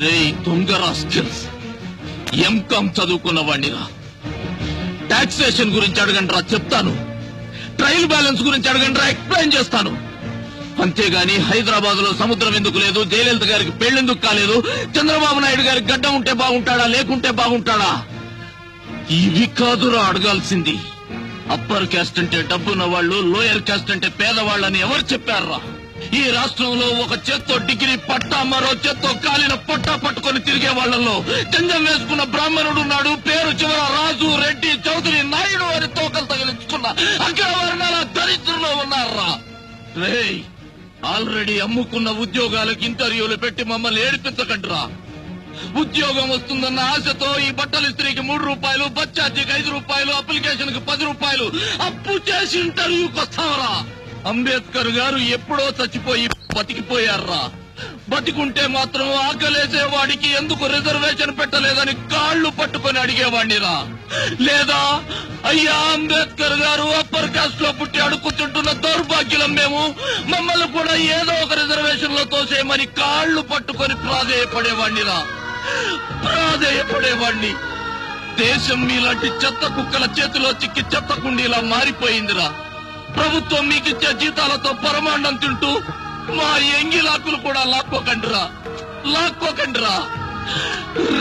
రే దొంగ rascals, MCom చదువుకున్న వాడినిరా. Taxation గురించి అడగండిరా, చెప్తాను. ట్రయల్ బ్యాలెన్స్ గురించి అడగండిరా, ఎక్స్ప్లెయిన్ చేస్తాను. అంతేగాని హైదరాబాద్ లో సముద్రం ఎందుకు లేదు, జయలలిత గారికి పెళ్లెందుకు కాలేదు, చంద్రబాబు నాయుడు గారికి గడ్డ ఉంటే బాగుంటాడా లేకుంటే బాగుంటాడా, ఇవి కాదురా అడగాల్సింది. అప్పర్ క్యాస్ట్ అంటే డబ్బున్న వాళ్ళు, లోయర్ క్యాస్ట్ అంటే పేదవాళ్ళని ఎవరు చెప్పారా? ఈ రాష్ట్రంలో ఒక చేత్తో డిగ్రీ పట్టా, మరో చేత్తో కాలిన పొట్టా పట్టుకొని తిరిగే వాళ్లలో జంజం వేసుకున్న బ్రాహ్మణుడున్నాడు. పేరు చివర రాజు, రెడ్డి, చౌదరి, నాయుడు అని తోకలు తగిలించుకున్న అగ్రవర్ణాల దరిద్రంలో ఉన్నారా? రేయ్, ఆల్రెడీ అమ్ముకున్న ఉద్యోగాలకు ఇంటర్వ్యూలు పెట్టి మమ్మల్ని ఏడిపించకండిరా. ఉద్యోగం వస్తుందన్న ఆశతో ఈ బట్టల ఇస్త్రీకి 3 రూపాయలు, బస్ ఛార్జీకి 5 రూపాయలు, అప్లికేషన్ కి 10 రూపాయలు అప్పు చేసి ఇంటర్వ్యూకి వస్తావరా? అంబేద్కర్ గారు ఎప్పుడో చచ్చిపోయి బతికిపోయారా? బతికుంటే మాత్రం ఆకలేసేవాడికి ఎందుకు రిజర్వేషన్ పెట్టలేదని కాళ్లు పట్టుకొని అడిగేవాడినిరా. లేదా అయ్యా అంబేద్కర్ గారు అప్పర్ కాస్ట్ లో పుట్టి అడుక్కుతుంటున్న దౌర్భాగ్యులం మేము, మమ్మల్ని కూడా ఏదో ఒక రిజర్వేషన్ లో తోసేయమని కాళ్లు పట్టుకొని ప్రాధేయపడేవాడినిరా. దేశం మీలాంటి చెత్త కుక్కల చేతిలో చిక్కి చెత్త కుండీలా మారిపోయిందిరా. ప్రభుత్వం మీకిచ్చే జీతాలతో పరమాండం తింటూ మా ఎంగిలాకులు కూడా లాక్కోకండిరా.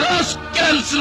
రాస్కెల్స్,